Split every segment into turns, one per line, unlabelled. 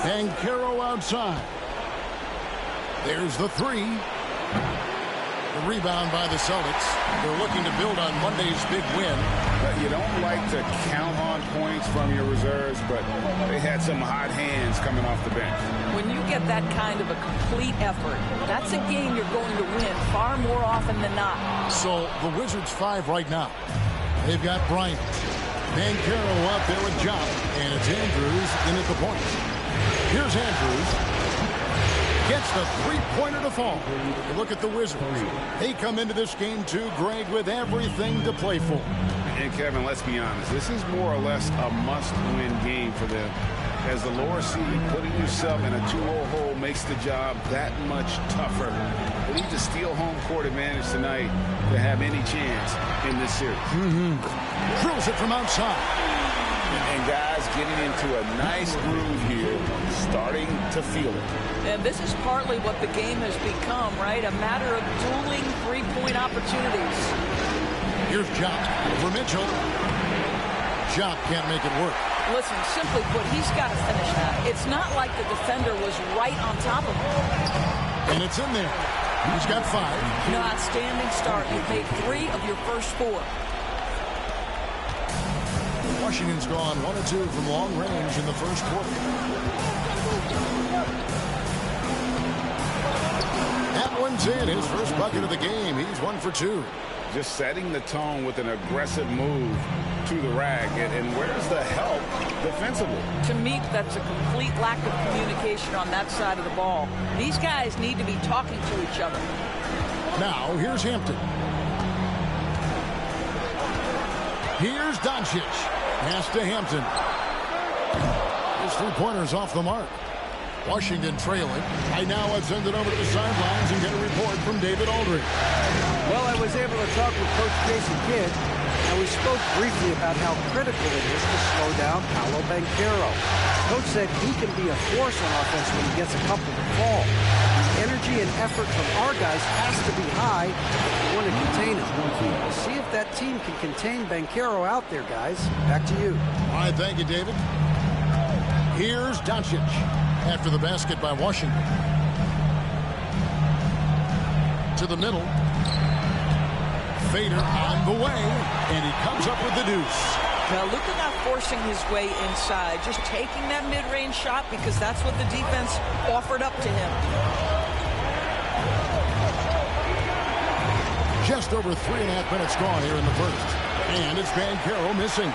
Banchero outside. There's the three. The rebound by the Celtics. They're looking to build on Monday's big win.
You don't like to count on points from your reserves, but they had some hot hands coming off the bench.
When you get that kind of a complete effort, that's a game you're going to win far more often than not.
So the Wizards 5 right now. They've got Bryant. Banchero up there with Jock. And it's Andrews in at the point. Here's Andrews. Gets the three-pointer to fall. Look at the Wizards. They come into this game too, Greg, with everything to play for.
And Kevin, let's be honest, this is more or less a must-win game for them. As the lower seed, putting yourself in a 2-0 hole makes the job that much tougher. They need to steal home court advantage tonight to have any chance in this series.
Drills it from outside.
And guys getting into a nice groove here, starting to feel it.
And this is partly what the game has become, right? A matter of dueling three-point opportunities.
Here's Jock for Mitchell. Jock can't make it work.
Listen, simply put, he's got to finish that. It's not like the defender was right on top of him.
And it's in there. He's got 5.
No, outstanding start. You've made 3 of your first 4.
Washington's gone 1 of 2 from long range in the first quarter. That one's in. His first bucket of the game. He's 1 for 2.
Just setting the tone with an aggressive move to the rack. And where's the help defensively?
To me, that's a complete lack of communication on that side of the ball. These guys need to be talking to each other.
Now, here's Hampton. Here's Doncic. Pass to Hampton. His three-pointer's off the mark. Washington trailing. Right now, let's send it over to the sidelines and get a report from David Aldridge.
Well, I was able to talk with Coach Jason Kidd, and we spoke briefly about how critical it is to slow down Paolo Banchero. Coach said he can be a force on offense when he gets a couple to fall. The energy and effort from our guys has to be high if we want to contain him. We'll see if that team can contain Banchero out there, guys. Back to you.
All right, thank you, David. Here's Doncic after the basket by Washington. To the middle. Fader on the way, and he comes up with the deuce.
Now, Luka not forcing his way inside, just taking that mid-range shot because that's what the defense offered up to him.
Just over 3.5 minutes gone here in the first. And it's Banchero missing.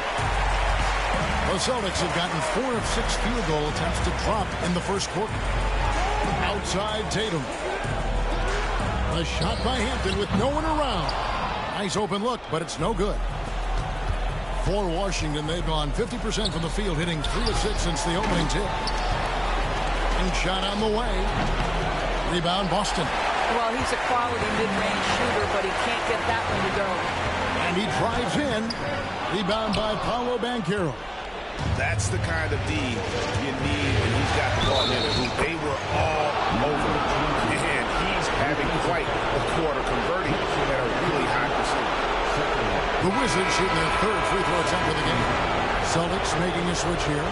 The Celtics have gotten 4 of 6 field goal attempts to drop in the first quarter. Outside Tatum. A shot by Hampton with no one around. Nice open look, but it's no good. For Washington, they've gone 50% from the field, hitting 3 of 6 since the opening tip. And shot on the way. Rebound Boston.
Well, he's a quality mid-range shooter, but he can't get that one to go.
And he drives in. Rebound by Paolo Banchero.
That's the kind of D you need when he's got the ball in it. They were all over. And he's having quite a quarter, converting at a really high percentage.
The Wizards shooting their 3rd free throw attempt of the game. Celtics making a switch here.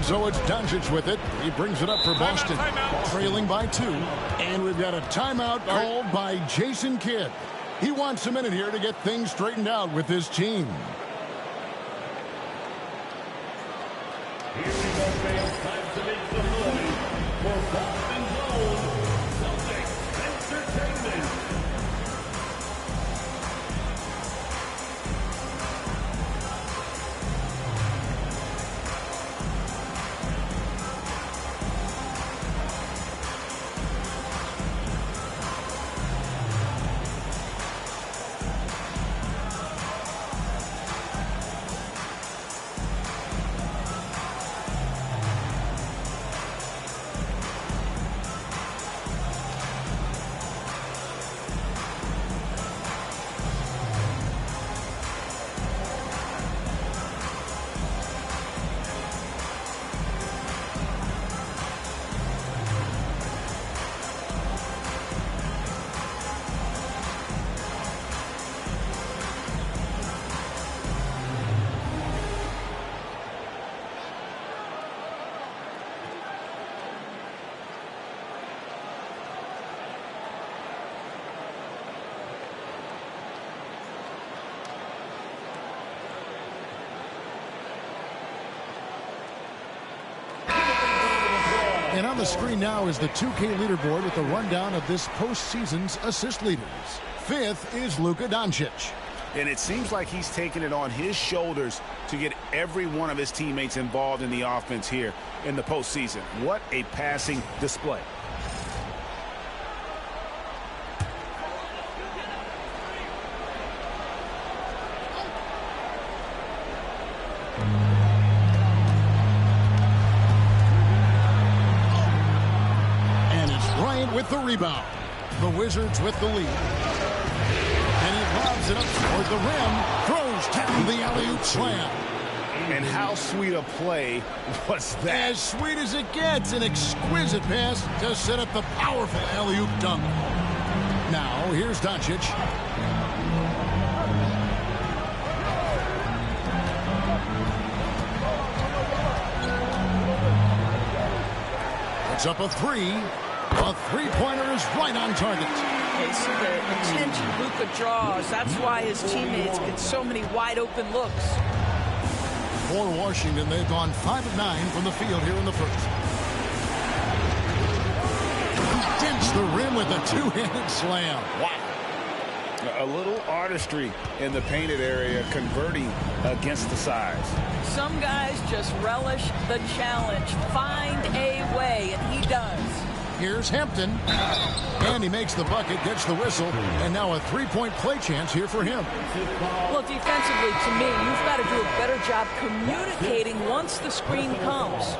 So it's Doncic with it. He brings it up for Boston. Trailing by 2. And we've got a timeout called by Jason Kidd. He wants a minute here to get things straightened out with his team. Here we go, fans. Time to make some noise for Boston's own Celtics Entertainment. And on the screen now is the 2K leaderboard with the rundown of this postseason's assist leaders. 5th is Luka Doncic.
And it seems like he's taking it on his shoulders to get every one of his teammates involved in the offense here in the postseason. What a passing display.
And it's Bryant with the rebound. The Wizards with the lead. And he lobs it up toward the rim. Throws down the alley-oop slam.
And how sweet a play was that?
As sweet as it gets. An exquisite pass to set up the powerful alley-oop dunk. Now, here's Doncic. It's up a three. A three-pointer is right on target.
Okay, so the attention Luka draws, that's why his teammates get so many wide-open looks.
For Washington, they've gone 5 of 9 from the field here in the first. He dents the rim with a two-handed slam. Wow.
A little artistry in the painted area, converting against the size.
Some guys just relish the challenge. Find a way, and he does.
Here's Hampton. And he makes the bucket, gets the whistle, and now a three-point play chance here for him.
Well, defensively, to me, you've got to do a better job communicating once the screen comes.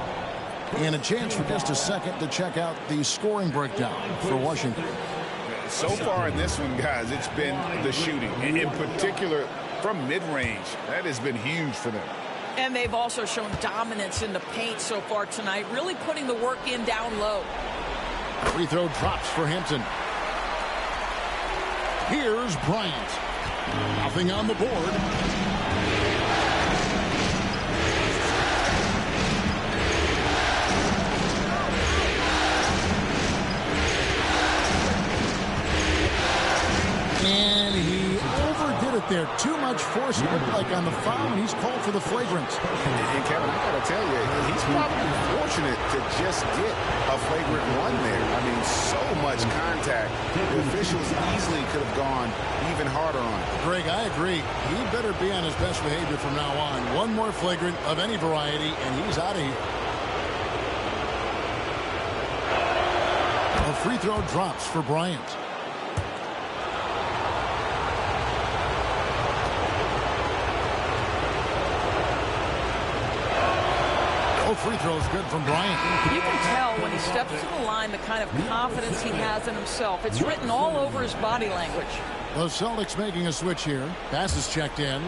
And a chance for just a second to check out the scoring breakdown for Washington.
So far in this one, guys, it's been the shooting. And in particular, from mid-range. That has been huge for them.
And they've also shown dominance in the paint so far tonight, really putting the work in down low.
Free throw drops for Hampton. Here's Bryant. Nothing on the board. And he overdid it there. Too much force. It looked like on the foul, and he's called for the flagrant.
And Kevin, I got to tell you, he's probably fortunate to just get a flagrant one there. I mean, so much contact. The officials easily could have gone even harder on it.
Greg, I agree. He better be on his best behavior from now on. One more flagrant of any variety, and he's out of here. A free throw drops for Bryant. Free throws good from Bryant.
You can tell when he steps to the line the kind of confidence he has in himself. It's written all over his body language.
The Celtics making a switch here. Pass is checked in.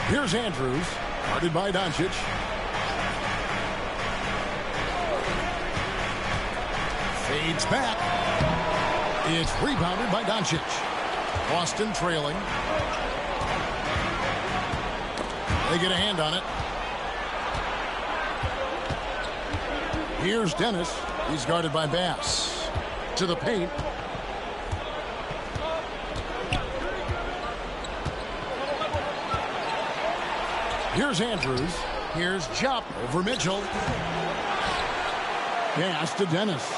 Here's Andrews, guarded by Doncic. Fades back. It's rebounded by Doncic. Boston trailing. They get a hand on it. Here's Dennis. He's guarded by Bass. To the paint. Here's Andrews. Here's Jop over Mitchell. Pass to Dennis.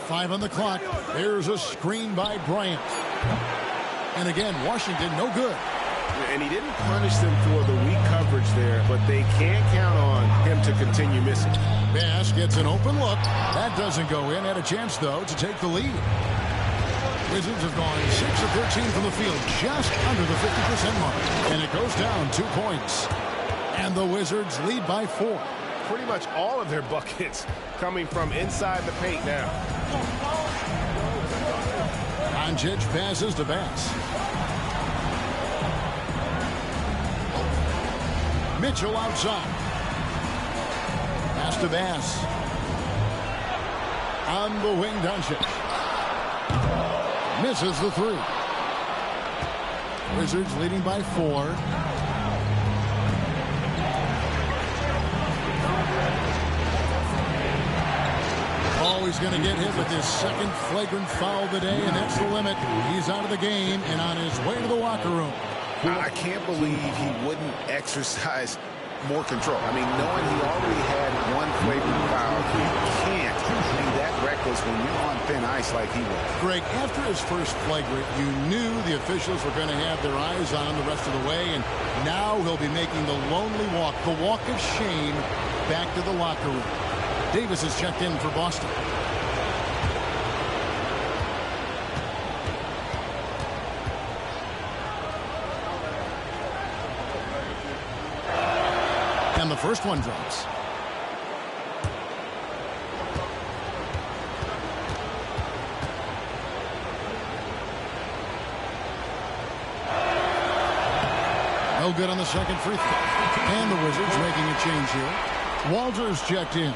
Five on the clock. There's a screen by Bryant. And again, Washington no good.
And he didn't punish them for the weak coverage there, but they can't count on him to continue missing.
Bass gets an open look. That doesn't go in. Had a chance, though, to take the lead. Wizards have gone 6 of 13 from the field, just under the 50% mark. And it goes down 2 points. And the Wizards lead by 4.
Pretty much all of their buckets coming from inside the paint now.
Doncic passes to Bass. Mitchell outside. Pass to Bass. On the wing, Doncic. Misses the three. Wizards leading by 4. Ball Oh, he's going to get hit with his second flagrant foul of the day, and that's the limit. He's out of the game and on his way to the locker room.
I can't believe he wouldn't exercise more control. I mean, knowing he already had one flagrant foul, you can't be that reckless when you're on thin ice like he was.
Greg, after his first flagrant, you knew the officials were going to have their eyes on him the rest of the way, and now he'll be making the lonely walk, the walk of shame, back to the locker room. Davis is checked in for Boston. And the first one drops. No good on the second free throw. And the Wizards making a change here. Walters checked in.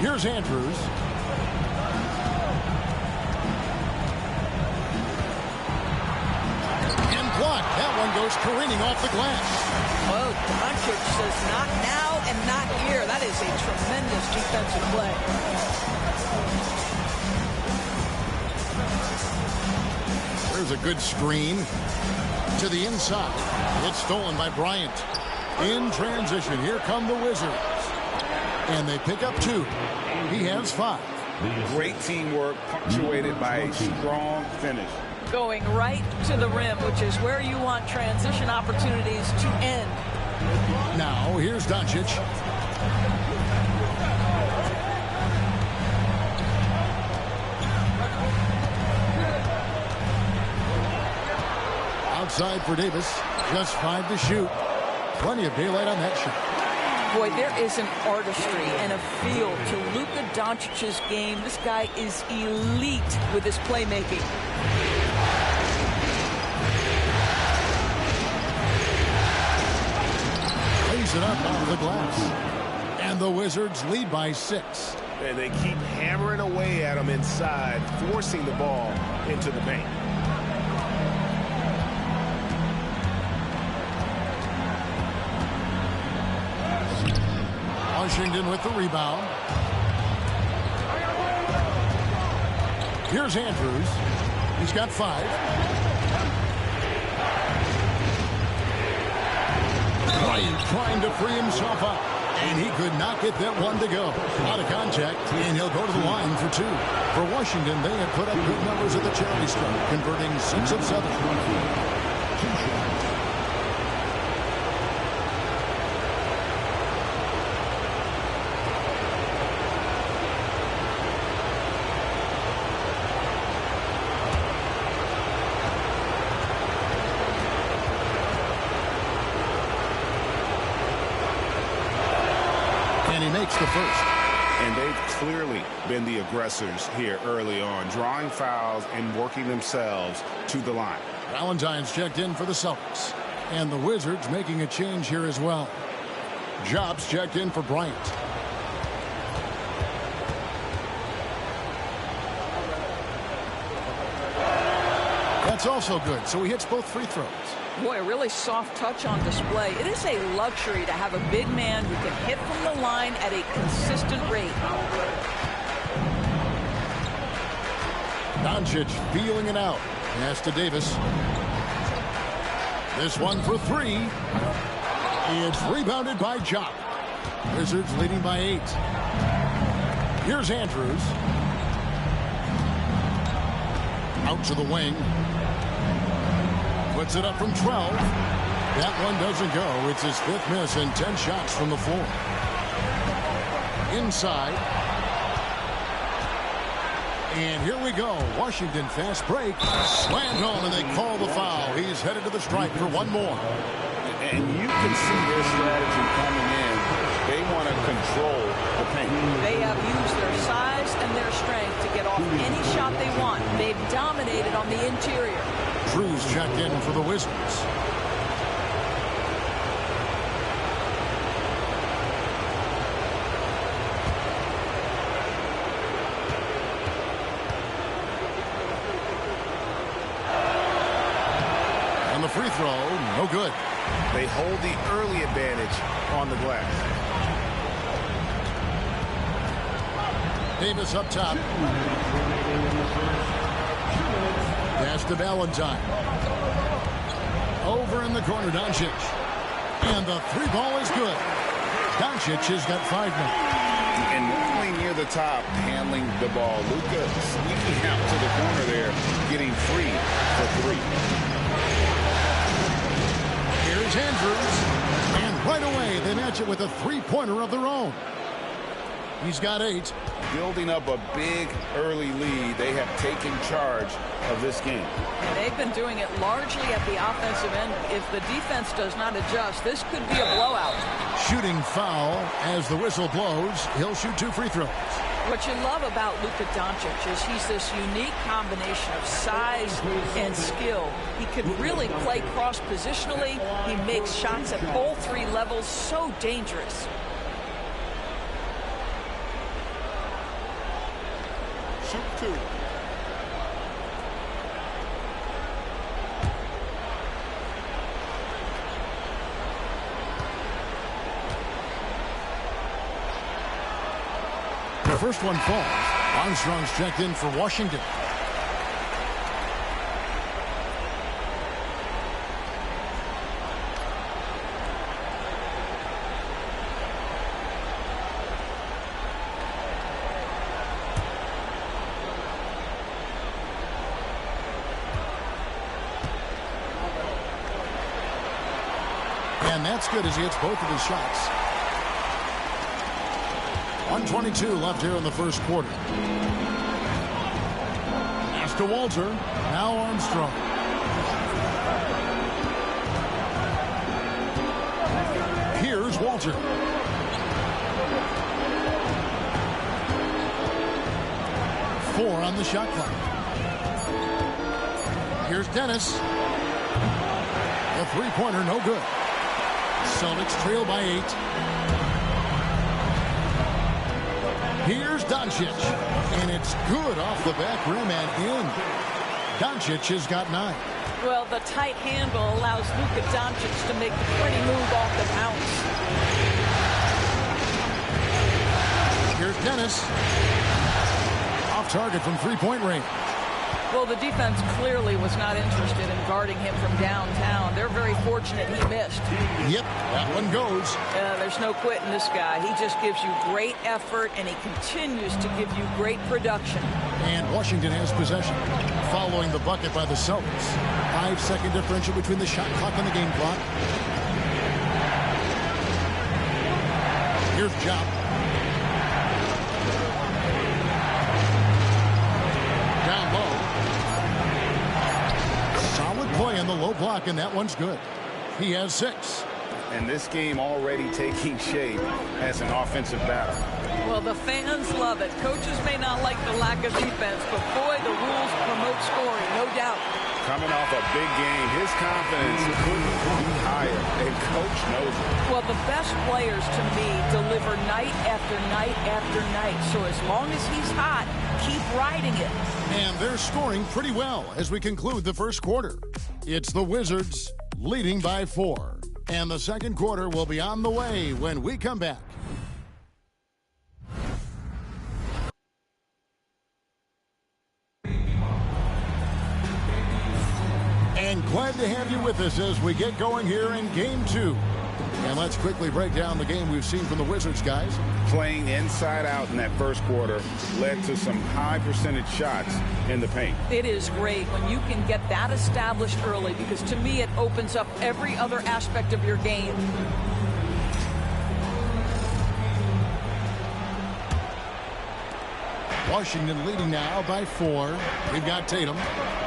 Here's Andrews. And blocked. That one goes careening off the glass.
Oh, Doncic says not now and not here. That is a tremendous defensive play.
There's a good screen to the inside. It's stolen by Bryant. In transition, here come the Wizards. And they pick up 2. He has 5.
Great teamwork punctuated by a strong finish.
Going right to the rim, which is where you want transition opportunities to end.
Now, here's Doncic. Outside for Davis. Just 5 to shoot. Plenty of daylight on that shot.
Boy, there is an artistry and a feel to Luka Doncic's game. This guy is elite with his playmaking.
Lays it up off the glass. And the Wizards lead by 6.
And they keep hammering away at him inside, forcing the ball into the paint.
Washington with the rebound. Here's Andrews. He's got 5. Bryant trying to free himself up. And he could not get that one to go. Out of contact, and he'll go to the line for 2. For Washington, they have put up good numbers at the charity stripe, converting 6 of 7. And he makes the first.
And they've clearly been the aggressors here early on, drawing fouls and working themselves to the line.
Valentine's checked in for the Celtics. And the Wizards making a change here as well. Jobs checked in for Bryant. That's also good, so he hits both free throws.
Boy, a really soft touch on display. It is a luxury to have a big man who can hit from the line at a consistent rate.
Doncic feeling it out. Pass to Davis. This one for 3. It's rebounded by Jock. Wizards leading by 8. Here's Andrews. Out to the wing. Puts it up from 12. That one doesn't go. It's his 5th miss and 10 shots from the floor. Inside. And here we go. Washington fast break. Slammed home and they call the foul. He's headed to the stripe for one more.
And you can see their strategy coming in. They want to control the paint.
They have used their size and their strength to get off any shot they want. They've dominated on the interior.
Cruz checked in for the Wizards. free throw, no good.
They hold the early advantage on the glass.
Davis up top. Pass to Valentine. Over in the corner, Doncic. And the three ball is good. Doncic has got 5 now.
And normally near the top, handling the ball. Luka sneaking out to the corner there, getting free for 3.
Here's Andrews. And right away, they match it with a three-pointer of their own. He's got 8.
Building up a big early lead. They have taken charge of this game.
And they've been doing it largely at the offensive end. If the defense does not adjust, this could be a blowout.
Shooting foul as the whistle blows. He'll shoot 2 free throws.
What you love about Luka Doncic is he's this unique combination of size and skill. He can really play cross-positionally. He makes shots at all 3 levels. So dangerous.
Shoot 2.
The first one falls. Armstrong's checked in for Washington. And that's good as he hits both of his shots. 1:22 left here in the first quarter. Pass to Walter. Now Armstrong. Here's Walter. Four on the shot clock. Here's Dennis. The three-pointer, no good. Celtics trail by 8. Here's Doncic. And it's good off the back rim and in. Doncic has got 9.
Well, the tight handle allows Luka Doncic to make the pretty move off the bounce.
Here's Dennis. Off target from three-point range.
Well, the defense clearly was not interested in guarding him from downtown. They're very fortunate he missed.
Yep, that one goes.
There's no quitting this guy. He just gives you great effort, and he continues to give you great production.
And Washington has possession. Following the bucket by the Celtics. 5-second differential between the shot clock and the game clock. Here's Job. Down low. Solid play in the low block, and that one's good. He has 6.
And this game already taking shape as an offensive battle.
Well, the fans love it. Coaches may not like the lack of defense, but boy, the rules promote scoring, no doubt.
Coming off a big game, his confidence couldn't be higher, and Coach knows it.
Well, the best players, to me, deliver night after night after night. So as long as he's hot, keep riding it.
And they're scoring pretty well as we conclude the first quarter. It's the Wizards leading by 4. And the second quarter will be on the way when we come back. And glad to have you with us as we get going here in Game 2. And let's quickly break down the game we've seen from the Wizards, guys.
Playing inside out in that first quarter led to some high percentage shots in the paint.
It is great when you can get that established early, because to me it opens up every other aspect of your game.
Washington leading now by 4. We've got Tatum.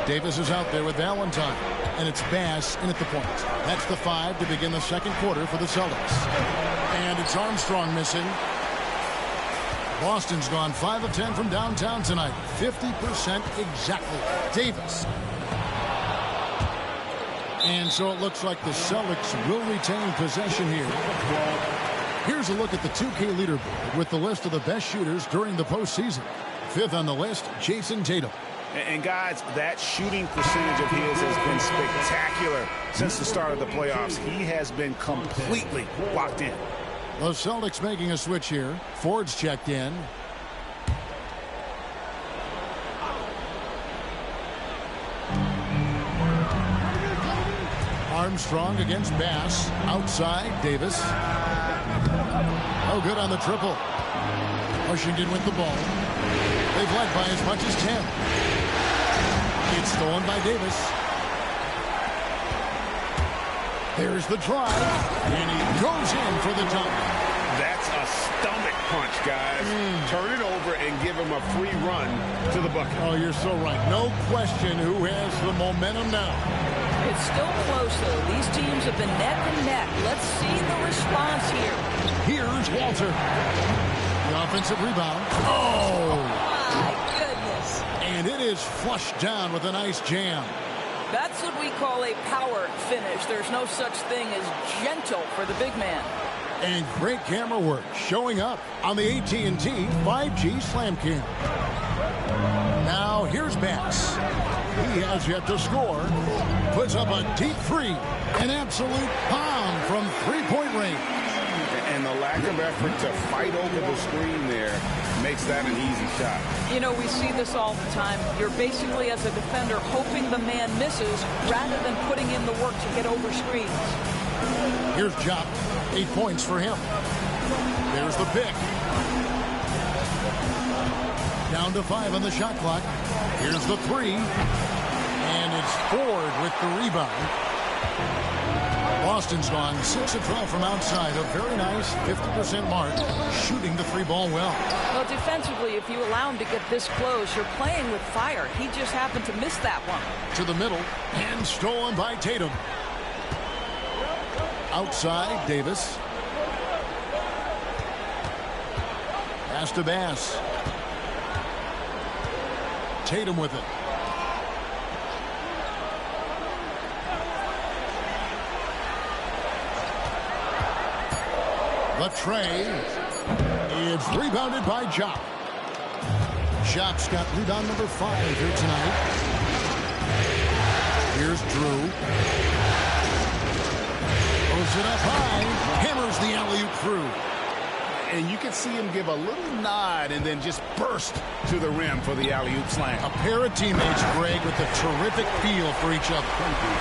Davis is out there with Valentine. And it's Bass in at the point. That's the 5 to begin the second quarter for the Celtics. And it's Armstrong missing. Boston's gone 5 of 10 from downtown tonight. 50% exactly. Davis. And so it looks like the Celtics will retain possession here. Here's a look at the 2K leaderboard with the list of the best shooters during the postseason. 5th on the list, Jason Tatum.
And guys, that shooting percentage of his has been spectacular since the start of the playoffs. He has been completely locked in.
The Celtics making a switch here. Ford's checked in. Armstrong against Bass. Outside, Davis. Oh, good on the triple. Washington with the ball. They've led by as much as 10. It's stolen by Davis. There's the drive, and he goes in for the dunk.
That's a stomach punch, guys. Turn it over and give him a free run to the bucket.
Oh, you're so right. No question who has the momentum now.
It's still close, though. These teams have been neck and neck. Let's see the response here.
Here's Walter. The offensive rebound. Oh!
My goodness.
And it is flushed down with a nice jam.
That's what we call a power finish. There's no such thing as gentle for the big man.
And great camera work showing up on the AT&T 5G Slam Cam. Now here's Bass. He has yet to score. Puts up a deep three. An absolute bomb from three-point range.
And the lack of effort to fight over the screen there makes that an easy shot.
You know, we see this all the time. You're basically, as a defender, hoping the man misses rather than putting in the work to get over screens.
Here's Jop. 8 points for him. There's the pick. Down to 5 on the shot clock. Here's the three. And it's Ford with the rebound. Boston's gone 6 of 12 from outside. A very nice 50% mark. Shooting the three ball well.
Well, defensively, if you allow him to get this close, you're playing with fire. He just happened to miss that one.
To the middle. And stolen by Tatum. Outside, Davis. Pass to Bass. Tatum with it. The tray. It's rebounded by Jop. Jop's got rebound number 5 here tonight. Here's Drew. Throws it up high. Hammers the alley-oop through.
And you can see him give a little nod and then just burst to the rim for the alley-oop slam.
A pair of teammates, Greg, with a terrific feel for each other.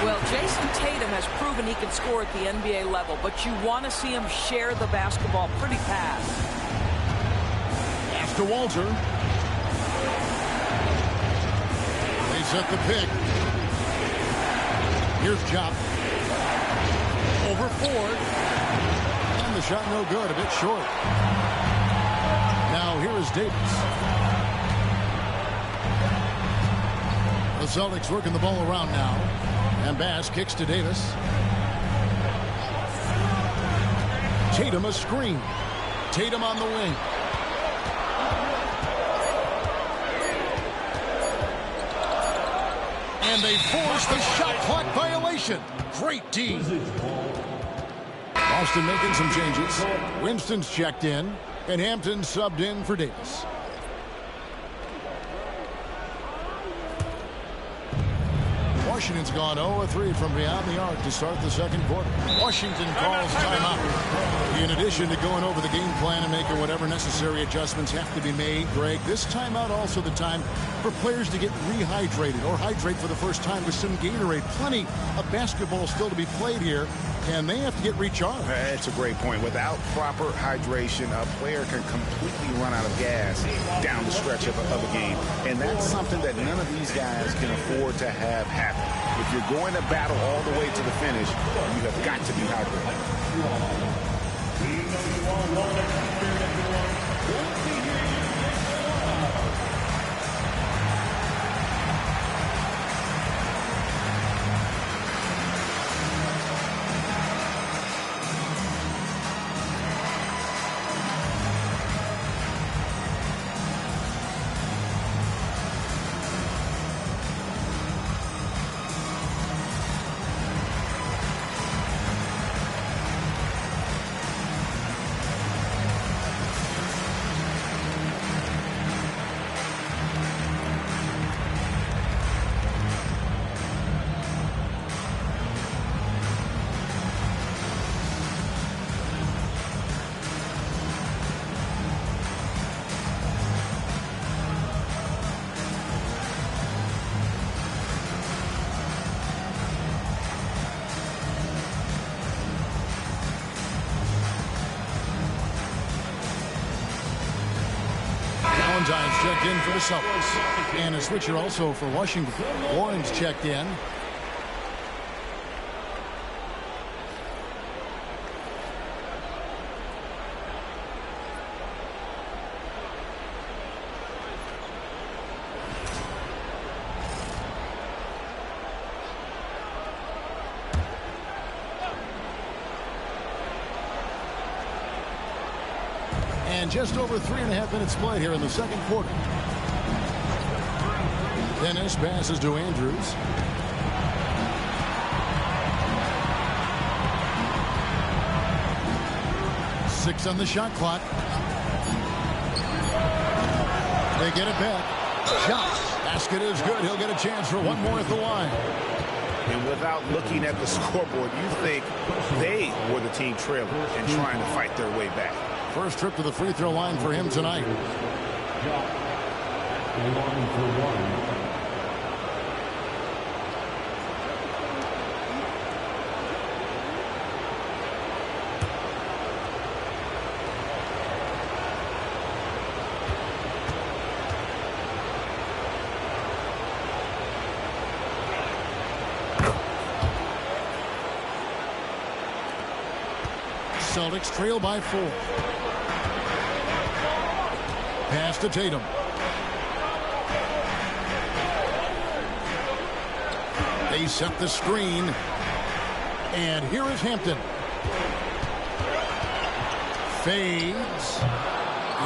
Well, Jason Tatum has proven he can score at the NBA level, but you want to see him share the basketball pretty fast.
Pass to Walter. They set the pick. Here's Jop. Over Ford. And the shot no good, a bit short. Now here is Davis. The Celtics working the ball around now. And Bass kicks to Davis. Tatum a screen. Tatum on the wing. And they force the shot clock violation. Great D. Boston making some changes. Winston's checked in, and Hampton subbed in for Davis. Washington's gone 0-3 from beyond the arc to start the second quarter. Washington calls timeout. In addition to going over the game plan and making whatever necessary adjustments have to be made, Greg, this timeout also the time for players to get rehydrated or hydrate for the first time with some Gatorade. Plenty of basketball still to be played here, and they have to get recharged.
That's a great point. Without proper hydration, a player can completely run out of gas down the stretch of a game. And that's something that none of these guys can afford to have happen. If you're going to battle all the way to the finish, you have got to be hydrated.
Valentine's checked in for the Celtics. And a switcher also for Washington. Warren's checked in. And just over 3.5 minutes played here in the second quarter. Dennis passes to Andrews. Six on the shot clock. They get it back. Shot. Basket is good. He'll get a chance for one more at the line.
And without looking at the scoreboard, you think they were the team trailing and trying to fight their way back.
First trip to the free throw line for him tonight. Celtics trail by 4. Pass to Tatum. They set the screen. And here is Hampton. Fades.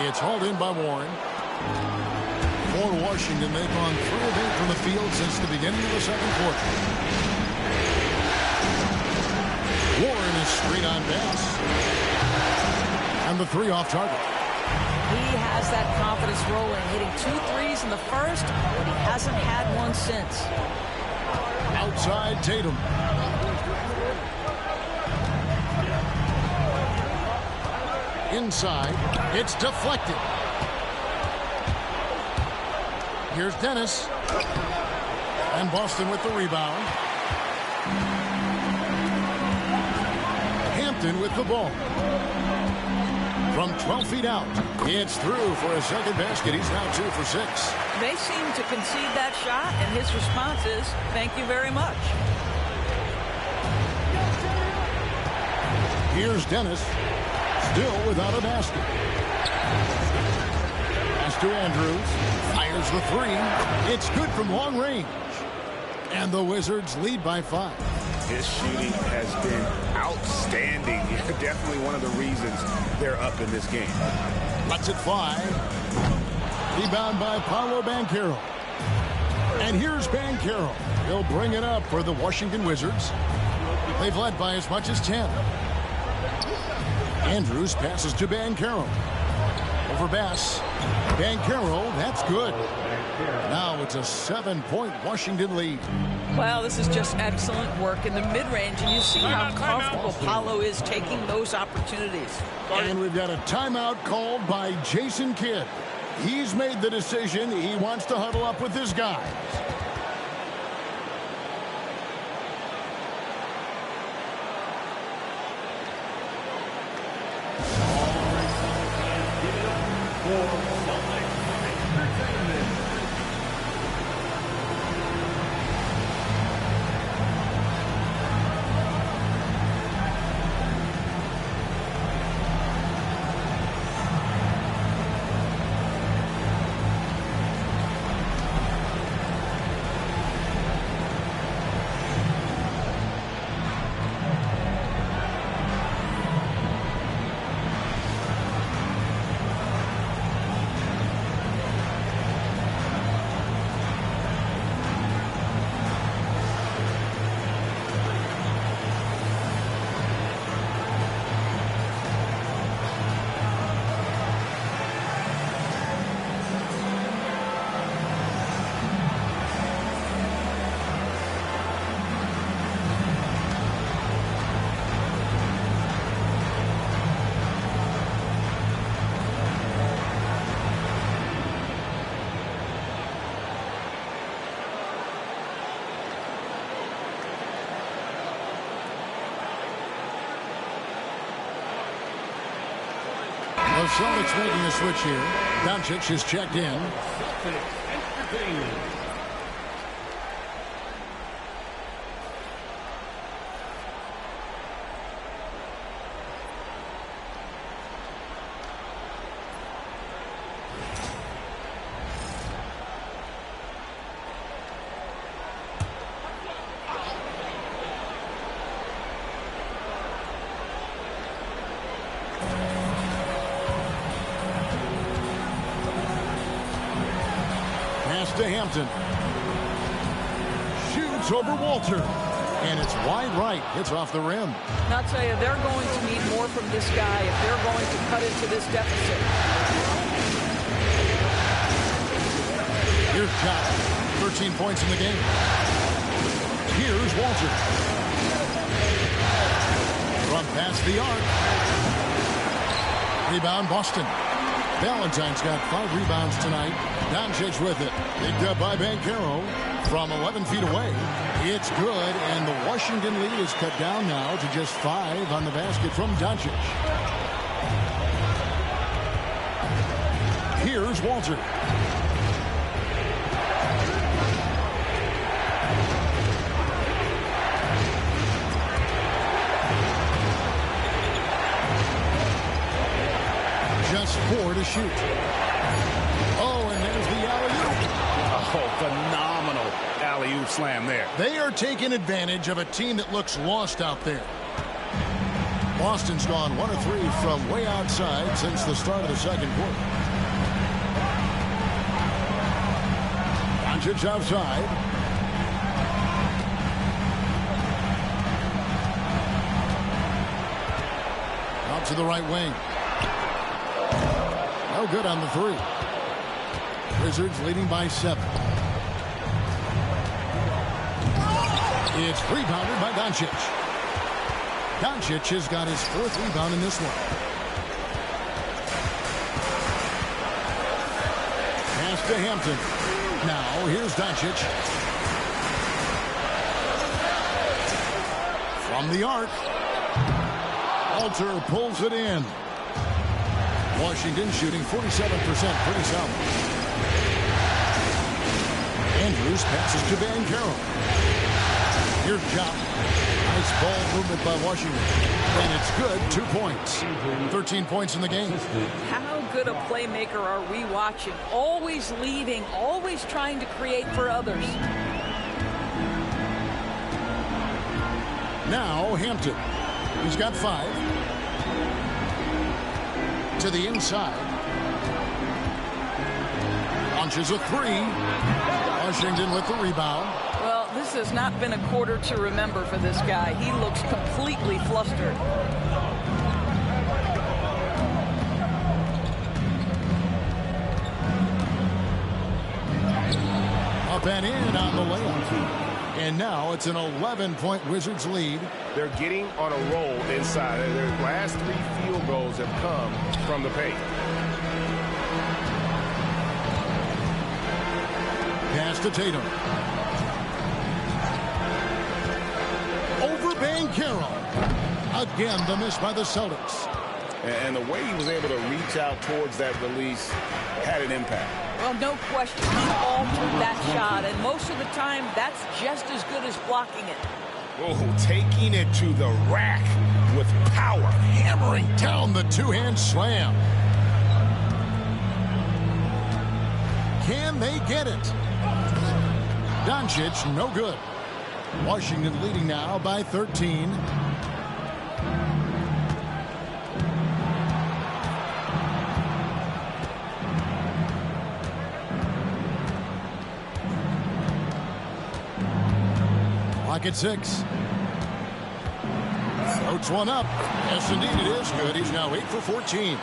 It's hauled in by Warren. For Washington, they've gone 3 of 8 from the field since the beginning of the second quarter. Warren is straight on base. And the 3 off target.
He has that confidence rolling, hitting 2 threes in the first, but he hasn't had one since.
Outside Tatum. Inside. It's deflected. Here's Dennis. And Boston with the rebound. Hampton with the ball. From 12 feet out, it's through for a second basket. He's now 2 for 6.
They seem to concede that shot, and his response is, thank you very much.
Here's Dennis, still without a basket. Pass to Andrews, fires the 3. It's good from long range. And the Wizards lead by 5.
His shooting has been outstanding. Definitely one of the reasons they're up in this game.
Lets it fly. Rebound by Paolo Banchero. And here's Banchero. He'll bring it up for the Washington Wizards. They've led by as much as 10. Andrews passes to Banchero. Over Bass. Banchero, that's good. Now it's a 7-point Washington lead.
Well, this is just excellent work in the mid-range, and you see how comfortable Paolo is taking those opportunities.
And we've got a timeout called by Jason Kidd. He's made the decision. He wants to huddle up with his guys. The Celtics making a switch here. Doncic is checked in. To Hampton. Shoots over Walter. And it's wide right. Hits off the rim.
And I'll tell you, they're going to need more from this guy if they're going to cut into this deficit.
Here's Chop. 13 points in the game. Here's Walter. From past the arc. Rebound Boston. Valentine's got 5 rebounds tonight. Doncic with it. Picked up by Banchero from 11 feet away. It's good, and the Washington lead is cut down now to just 5 on the basket from Doncic. Here's Walter. Just 4 to shoot. Oh, and there's the alley-oop.
Oh, phenomenal alley-oop slam there.
They are taking advantage of a team that looks lost out there. Boston's gone 1 of 3 from way outside since the start of the second quarter. Doncic outside. Out to the right wing. No good on the 3. Wizards leading by 7. It's rebounded by Doncic. Doncic has got his 4th rebound in this one. Pass to Hampton. Now here's Doncic. From the arc. Walter pulls it in. Washington shooting 47%, pretty solid. Andrews passes to Banchero. Here's Chop. Nice ball movement by Washington. And it's good, 2 points. 13 points in the game.
How good a playmaker are we watching? Always leading, always trying to create for others.
Now Hampton. He's got 5. To the inside. Launches a 3. Washington with the rebound.
Well, this has not been a quarter to remember for this guy. He looks completely flustered.
Up and in on the layup. And now it's an 11-point Wizards lead.
They're getting on a roll inside. Their last 3 field goals have come from the paint.
Pass to Tatum. Over Banchero. Again, the miss by the Celtics.
And the way he was able to reach out towards that release had an impact.
Well, no question. He altered that shot, and most of the time, that's just as good as blocking it.
Oh, taking it to the rack with power.
Hammering down the 2-hand slam. Can they get it? Doncic, no good. Washington leading now by 13. Clock at 6. Floats one up. Yes, indeed, it is good. He's now 8 for 14.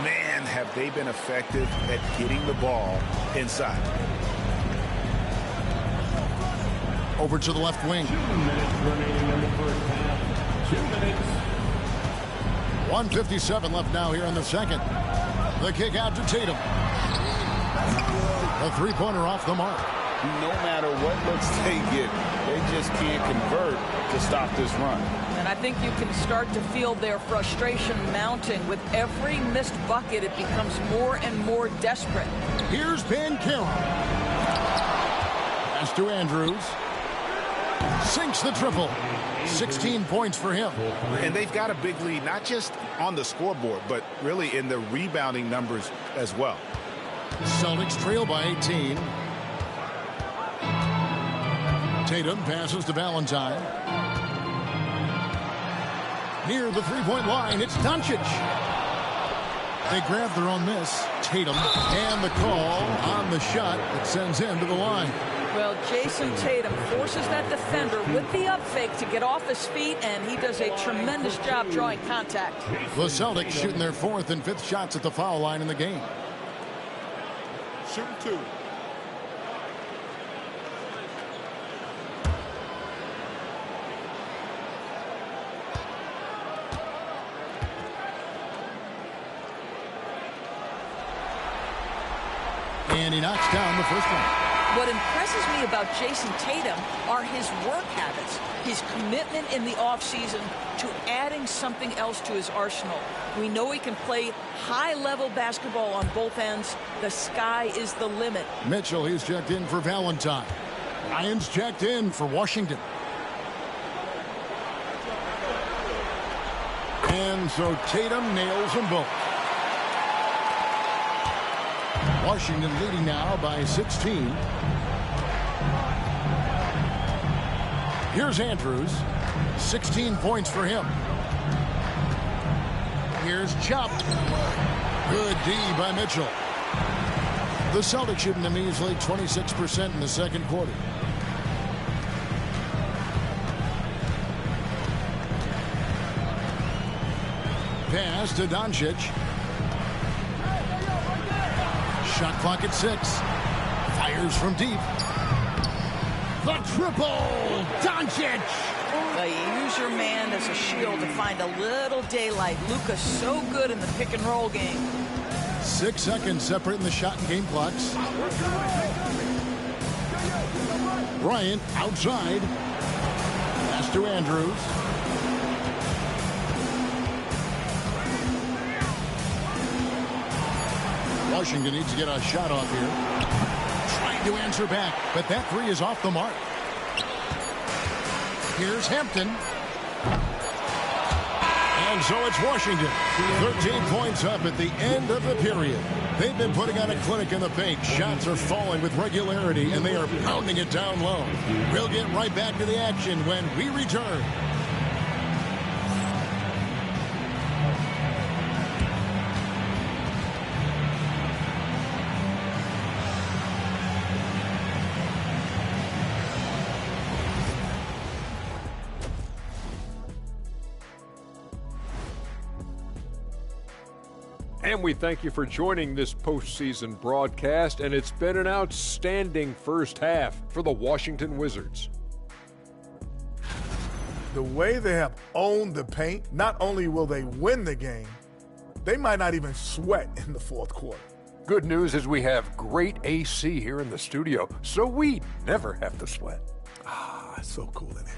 Man, have they been effective at getting the ball inside.
Over to the left wing.
2 minutes remaining in the first half. 2 minutes.
1:57 left now here in the second. The kick out to Tatum. A 3-pointer off the mark.
No matter what looks they get, they just can't convert to stop this run.
And I think you can start to feel their frustration mounting. With every missed bucket, it becomes more and more desperate.
Here's Banchero. Pass to Andrews. Sinks the triple. 16 points for him.
And they've got a big lead, not just on the scoreboard, but really in the rebounding numbers as well.
Celtics trail by 18. Tatum passes to Valentine. Near the three-point line, it's Doncic. They grab their own miss. Tatum, and the call on the shot that sends him to the line.
Well, Jason Tatum forces that defender with the up fake to get off his feet, and he does a tremendous job drawing contact.
The Celtics shooting their fourth and fifth shots at the foul line in the game.
Shoot two.
And he knocks down the first one.
What impresses me about Jason Tatum are his work habits, his commitment in the offseason to adding something else to his arsenal. We know he can play high-level basketball on both ends. The sky is the limit.
Mitchell, he's checked in for Valentine. Ryan's checked in for Washington. And so Tatum nails them both. Washington leading now by 16. Here's Andrews. 16 points for him. Here's Chop. Good D by Mitchell. The Celtics shooting a measly 26% in the second quarter. Pass to Doncic. Shot clock at 6. Fires from deep. The triple! Doncic!
You use your man as a shield to find a little daylight. Luka's so good in the pick-and-roll game.
6 seconds separating the shot and game clocks. Bryant outside. Pass to Andrews. Washington needs to get a shot off here. Trying to answer back, but that three is off the mark. Here's Hampton. And so it's Washington. 13 points up at the end of the period. They've been putting on a clinic in the paint. Shots are falling with regularity, and they are pounding it down low. We'll get right back to the action when we return.
And we thank you for joining this postseason broadcast, and it's been an outstanding first half for the Washington Wizards.
The way they have owned the paint, not only will they win the game, they might not even sweat in the fourth quarter.
Good news is we have great AC here in the studio, so we never have to sweat.
Ah, it's so cool in here.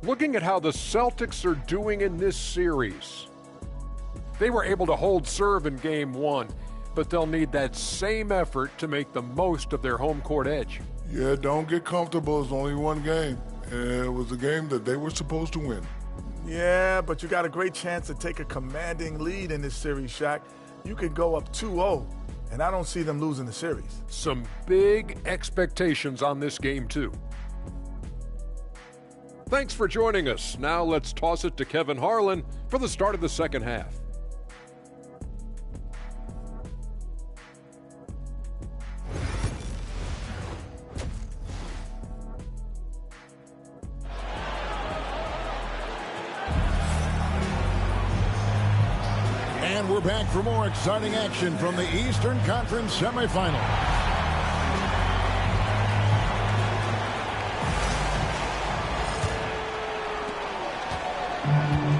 Looking at how the Celtics are doing in this series. They were able to hold serve in Game 1, but they'll need that same effort to make the most of their home court edge.
Yeah, don't get comfortable. It's only one game. It was a game that they were supposed to win.
Yeah, but you got a great chance to take a commanding lead in this series, Shaq. You could go up 2-0, and I don't see them losing the series.
Some big expectations on this game, too. Thanks for joining us. Now let's toss it to Kevin Harlan for the start of the second half.
And we're back for more exciting action from the Eastern Conference semifinal.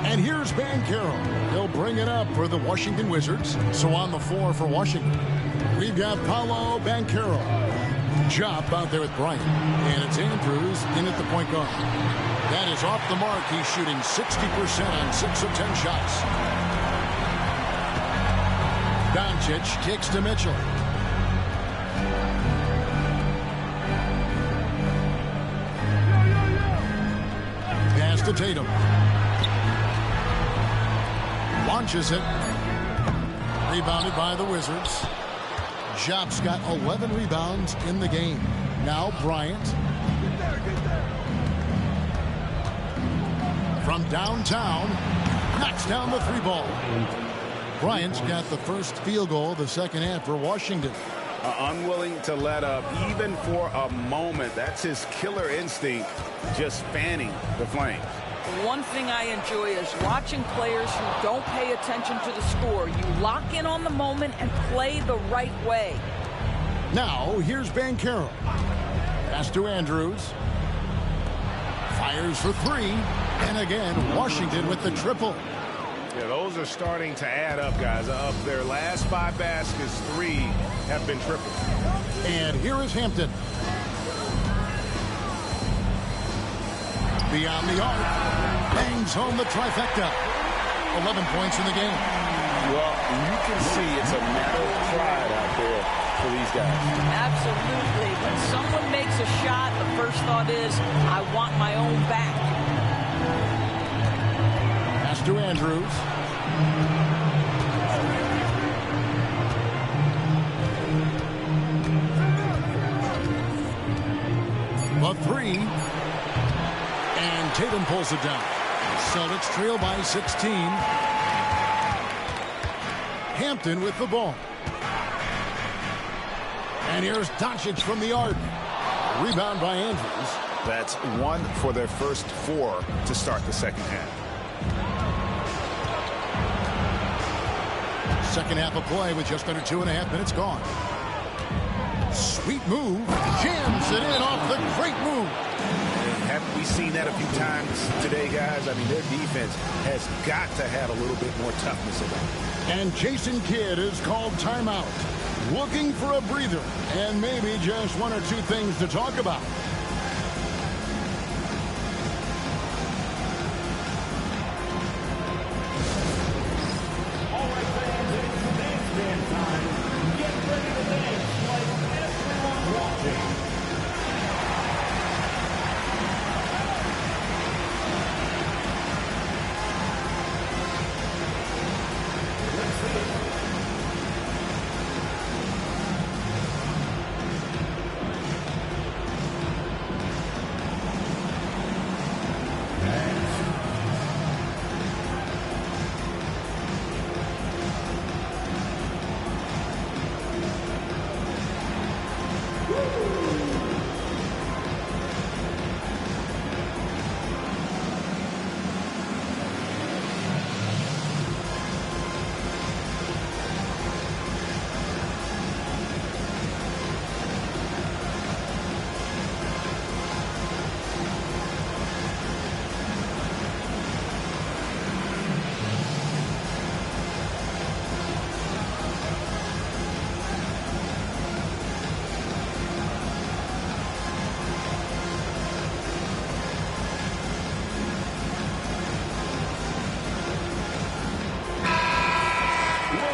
And here's Banchero. He'll bring it up for the Washington Wizards. So on the floor for Washington, we've got Paolo Banchero. Chop out there with Bryant. And it's Andrews in at the point guard. That is off the mark. He's shooting 60% on 6 of 10 shots. Doncic kicks to Mitchell. Pass to Tatum. Launches it. Rebounded by the Wizards. Jop's got 11 rebounds in the game. Now Bryant. From downtown, knocks down the 3 ball. Bryant's got the first field goal of the second half for Washington.
Unwilling to let up even for a moment. That's his killer instinct, just fanning the flames.
One thing I enjoy is watching players who don't pay attention to the score. You lock in on the moment and play the right way.
Now, here's Banchero. Pass to Andrews. Fires for 3. And again, Washington with the triple.
Yeah, those are starting to add up, guys. Of their last 5 baskets, 3 have been triples.
And here is Hampton. Beyond the arc. Bangs home the trifecta. 11 points in the game.
Well, you can see it's a matter of pride out there for these guys.
Absolutely. When someone makes a shot, the first thought is, I want my own back.
Pass to Andrews. The 3. And Tatum pulls it down. Celtics trail by 16. Hampton with the ball. And here's Doncic from the arc. Rebound by Andrews.
That's 1 for their first 4 to start the second half.
Second half of play with just under 2.5 minutes gone. Sweet move. Jams it in off the great move.
Haven't we seen that a few times today, guys? I mean, their defense has got to have a little bit more toughness about it.
And Jason Kidd is called timeout. Looking for a breather and maybe just 1 or 2 things to talk about.
All right, fans, it's dance time. Get ready to dance like everyone watching.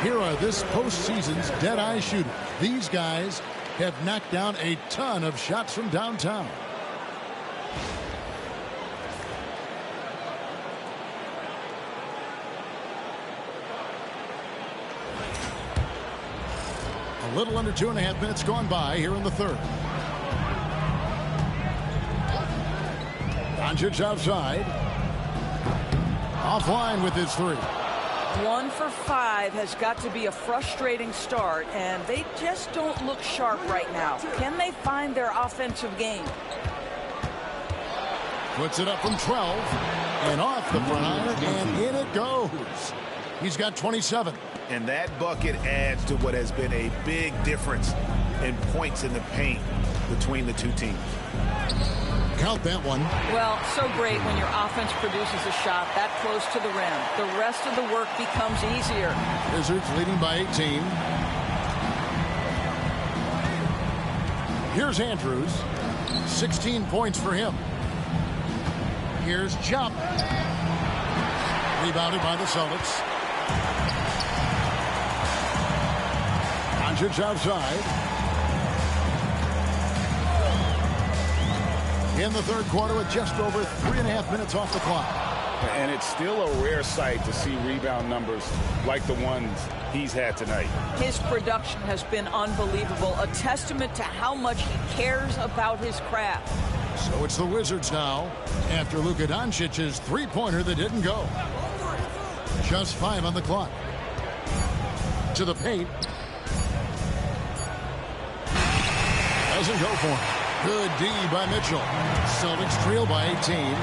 Here are this postseason's dead-eye shooters. These guys have knocked down a ton of shots from downtown. A little under 2.5 minutes gone by here in the third. Doncic outside. Offline with his 3.
1 for 5 has got to be a frustrating start, and they just don't look sharp right now. Can they find their offensive game?
Puts it up from 12 and off the front iron, and in it goes. He's got 27.
And that bucket adds to what has been a big difference in points in the paint between the two teams.
Count that one.
Well, so great when your offense produces a shot that close to the rim. The rest of the work becomes easier.
Wizards leading by 18. Here's Andrews. 16 points for him. Here's Jump. Rebounded by the Celtics. Doncic outside. In the third quarter with just over 3.5 minutes off the clock.
And it's still a rare sight to see rebound numbers like the ones he's had tonight.
His production has been unbelievable, a testament to how much he cares about his craft.
So it's the Wizards now after Luka Doncic's three-pointer that didn't go. Just 5 on the clock. To the paint. Doesn't go for him. Good D by Mitchell. Celtics trail by 18.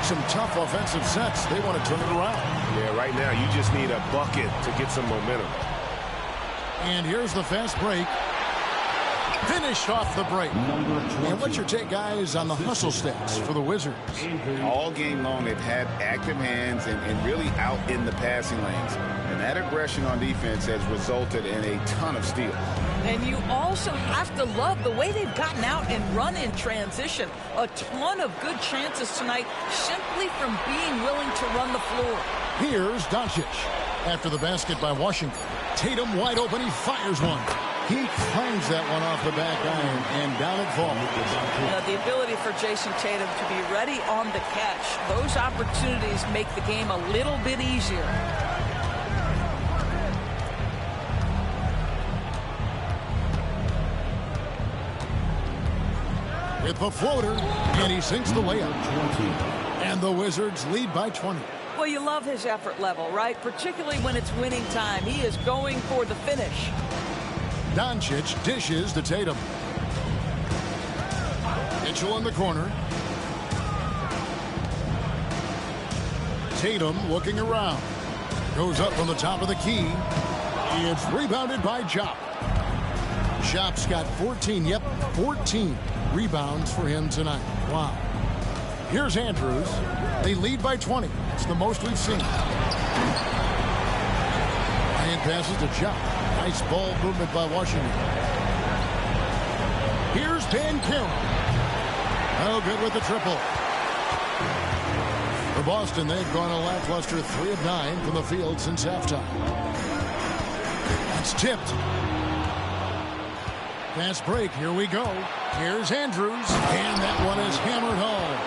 Some tough offensive sets. They want to turn it around.
Yeah, right now you just need a bucket to get some momentum.
And here's the fast break. Finished off the break. And what's your take, guys, on the hustle stats for the Wizards?
All game long, they've had active hands and really out in the passing lanes. And that aggression on defense has resulted in a ton of steals.
And you also have to love the way they've gotten out and run in transition. A ton of good chances tonight simply from being willing to run the floor.
Here's Doncic. After the basket by Washington. Tatum wide open. He fires one. He clangs that one off the back iron, and down it falls.
The ability for Jason Tatum to be ready on the catch. Those opportunities make the game a little bit easier.
With the floater, and he sinks the layup. And the Wizards lead by 20.
Well, you love his effort level, right? Particularly when it's winning time. He is going for the finish.
Doncic dishes to Tatum. Mitchell in the corner. Tatum looking around. Goes up from the top of the key. It's rebounded by Jop. Jop's got 14. Yep, 14 rebounds for him tonight. Wow. Here's Andrews. They lead by 20. It's the most we've seen. And passes to Jop. Nice ball movement by Washington. Here's Banchero. Oh, good with the triple. For Boston, they've gone a lackluster 3 of 9 from the field since halftime. It's tipped. Fast break. Here we go. Here's Andrews. And that one is hammered home.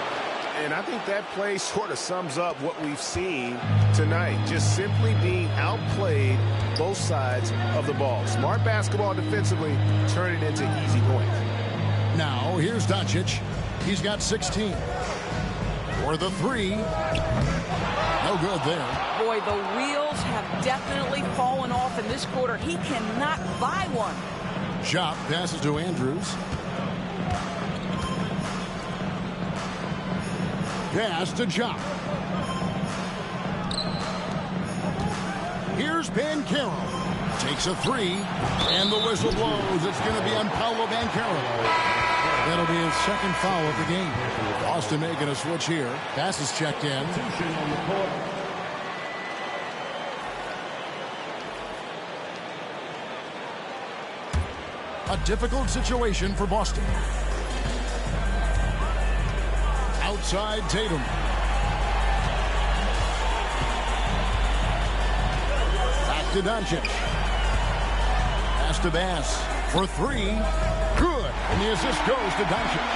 And I think that play sort of sums up what we've seen tonight. Just simply being outplayed both sides of the ball. Smart basketball defensively, turning into easy points.
Now, here's Doncic. He's got 16. For the three. No good there.
Boy, the wheels have definitely fallen off in this quarter. He cannot buy one.
Jop passes to Andrews. Pass to Jop. Here's Banchero. Takes a three. And the whistle blows. It's going to be on Paolo Banchero. That'll be his second foul of the game. Boston making a switch here. Pass is checked in. A difficult situation for Boston. Outside Tatum. Back to Doncic. Pass to Bass for three. Good. And the assist goes to Doncic.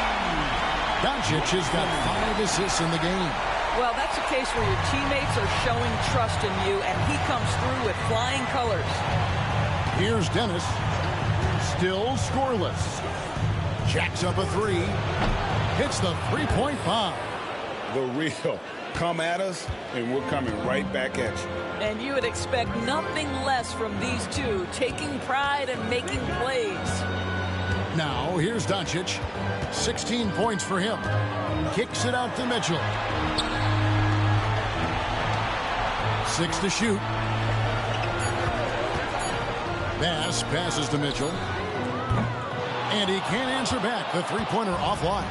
Doncic has got 5 assists in the game.
Well, that's a case where your teammates are showing trust in you, and he comes through with flying colors.
Here's Dennis. Still scoreless. Jacks up a three. Hits the three-point bomb.
The real. Come at us, and we're coming right back at you.
And you would expect nothing less from these two, taking pride and making plays.
Now, here's Doncic. 16 points for him. Kicks it out to Mitchell. 6 to shoot. Bass passes to Mitchell. And he can't answer back. The three-pointer offline.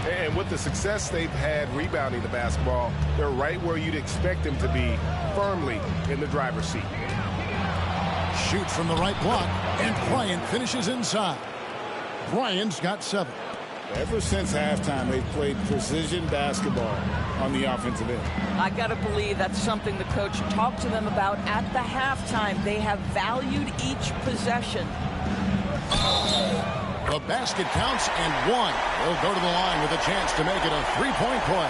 And with the success they've had rebounding the basketball, they're right where you'd expect them to be, firmly in the driver's seat.
Shoots from the right block, and Bryant finishes inside. Bryant's got 7.
Ever since halftime, they've played precision basketball on the offensive end.
I got to believe that's something the coach talked to them about at the halftime. They have valued each possession.
The basket counts and 1. He'll go to the line with a chance to make it a 3-point play.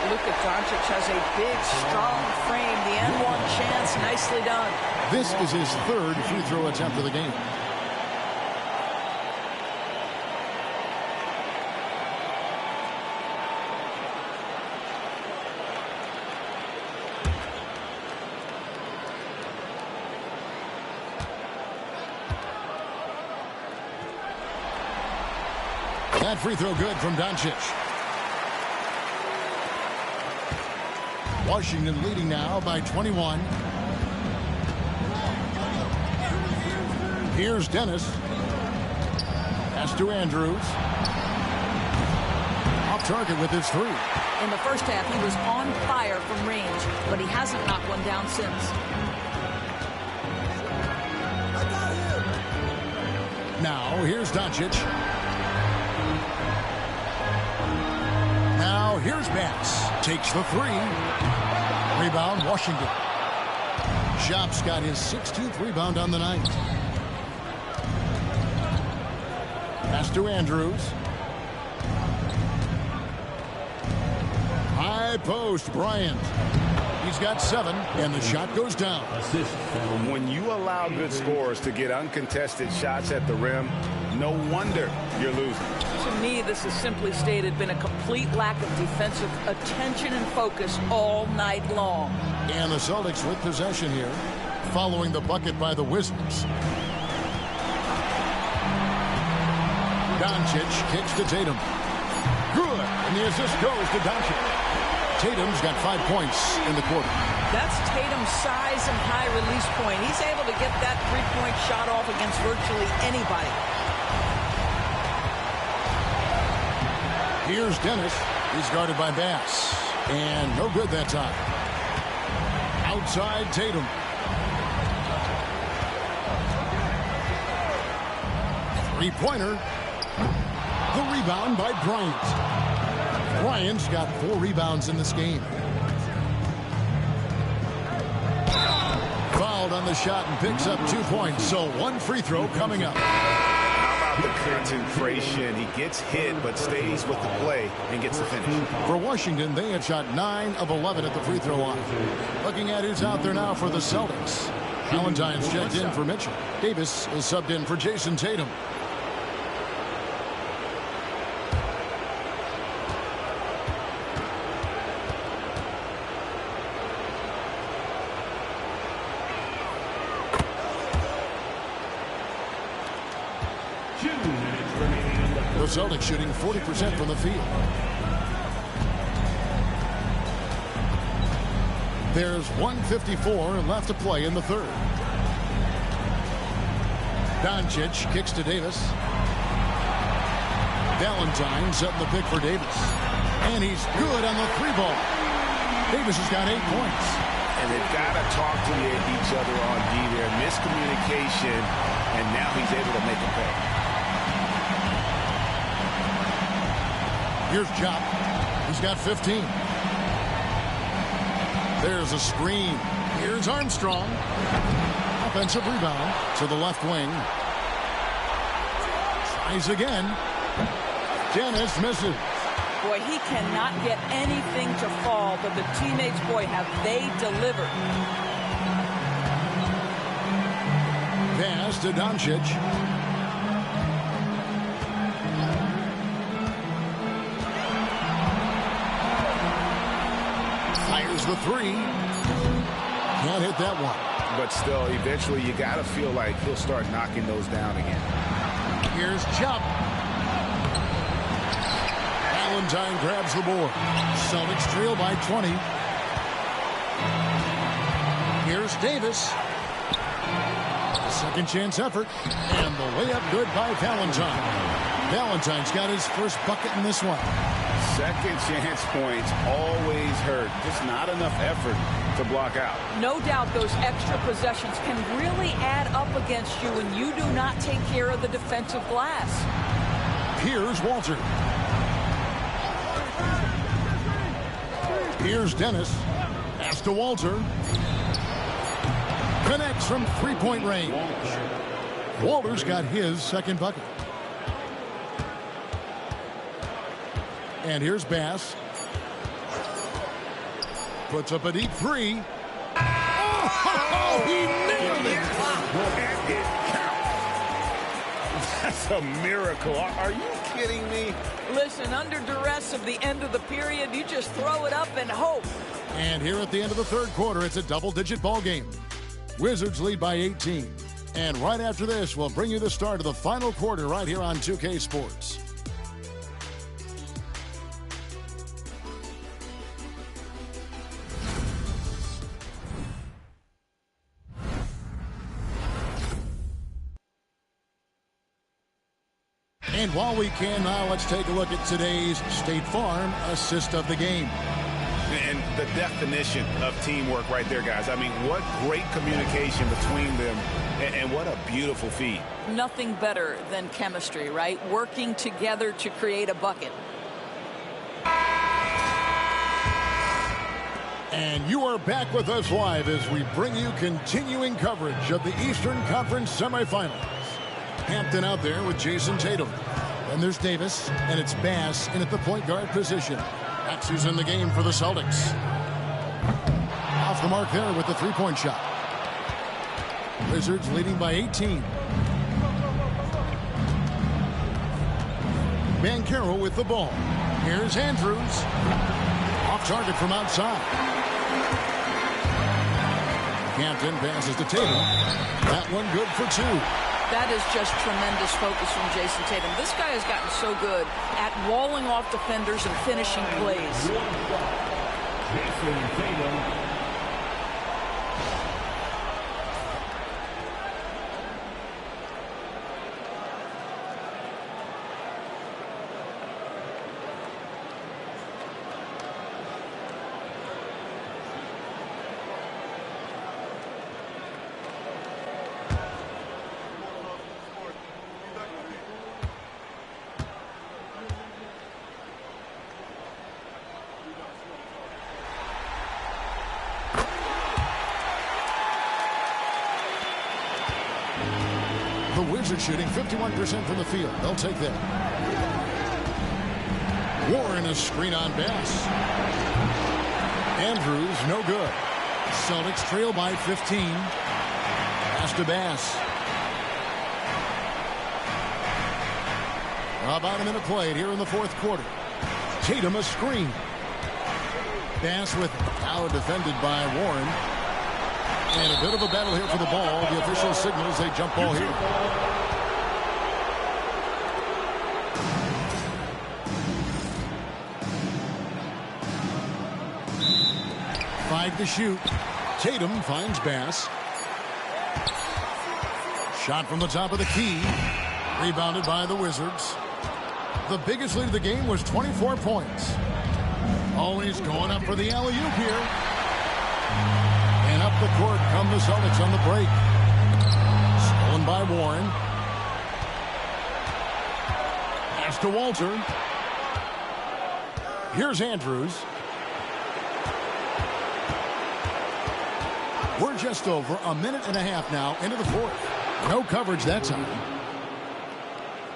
Luka Doncic has a big, strong frame. The N1 chance, nicely done.
This is his 3rd free throw attempt of the game. That free throw good from Doncic. Washington leading now by 21. Here's Dennis. Pass to Andrews. Off target with his 3.
In the first half, he was on fire from range, but he hasn't knocked one down since.
Now, here's Doncic. Now, here's Bass. Takes the 3. Rebound, Washington. Shop's got his 16th rebound on the night. Pass to Andrews. High post, Bryant. He's got 7, and the shot goes down.
When you allow good scorers to get uncontested shots at the rim, no wonder you're losing.
To me, this has simply stated been a complete lack of defensive attention and focus all night long.
And the Celtics with possession here, following the bucket by the Wizards. Doncic kicks to Tatum. Good, and the assist goes to Doncic. Tatum's got 5 points in the quarter.
That's Tatum's size and high release point. He's able to get that three-point shot off against virtually anybody.
Here's Dennis. He's guarded by Bass. And no good that time. Outside Tatum. Three-pointer. The rebound by Bryant. Bryant's got 4 rebounds in this game. Fouled on the shot and picks up 2 points. So 1 free throw coming up.
How about the concentration? He gets hit but stays with the play and gets the finish.
For Washington, they had shot 9 of 11 at the free throw line. Looking at who's out there now for the Celtics. Valentine's checked in for Mitchell. Davis is subbed in for Jason Tatum. The Celtics shooting 40% from the field. There's 1:54 left to play in the third. Doncic kicks to Davis. Valentine setting the pick for Davis. And he's good on the 3-ball. Davis has got 8 points.
And they've got to talk to each other on D there. Miscommunication, and now he's able to make a play.
Here's Jock. He's got 15. There's a screen. Here's Armstrong. Offensive rebound to the left wing. Tries again. Dennis misses.
Boy, he cannot get anything to fall, but the teammates, boy, have they delivered.
Pass to Doncic. Fires the 3. Can't hit that one.
But still, eventually, you got to feel like he'll start knocking those down again.
Here's Chubb. Valentine grabs the board. Celtics trail by 20. Here's Davis. Second chance effort. And the layup good by Valentine. Valentine's got his first bucket in this one.
Second chance points always hurt. Just not enough effort to block out.
No doubt those extra possessions can really add up against you when you do not take care of the defensive glass.
Here's Walter. Here's Dennis. Pass to Walter. Connects from three-point range. Walter's got his second bucket. And here's Bass. Puts up a deep three. Oh, he nailed it.
And it counts. That's a miracle. Are you kidding me?
Listen, under duress of the end of the period, you just throw it up and hope.
And here at the end of the third quarter, it's a double-digit ball game. Wizards lead by 18. And right after this, we'll bring you the start of the final quarter right here on 2K Sports. And while we can now, let's take a look at today's State Farm assist of the game.
And the definition of teamwork right there, guys. I mean, what great communication between them, and what a beautiful feed.
Nothing better than chemistry, right? Working together to create a bucket.
And you are back with us live as we bring you continuing coverage of the Eastern Conference semifinals. Hampton out there with Jason Tatum. And there's Davis, and it's Bass in at the point guard position. That's who's in the game for the Celtics. Off the mark there with the three-point shot. Wizards leading by 18. Banchero with the ball. Here's Andrews. Off target from outside. Hampton passes to Tatum. That one good for two.
That is just tremendous focus from Jason Tatum. This guy has gotten so good at walling off defenders and finishing plays.
Jason Tatum.
The Wizards shooting 51% from the field. They'll take that. Warren a screen on Bass. Andrews no good. Celtics trail by 15. Pass to Bass. About a minute played here in the fourth quarter. Tatum a screen. Bass with now defended by Warren. And a bit of a battle here for the ball. The official signals a jump ball here. Five to shoot. Tatum finds Bass. Shot from the top of the key. Rebounded by the Wizards. The biggest lead of the game was 24 points. Always going up for the alley-oop here. And up the court come the Celtics on the break. Stolen by Warren. Pass to Walter. Here's Andrews. We're just over a minute and a half now into the fourth. No coverage that time.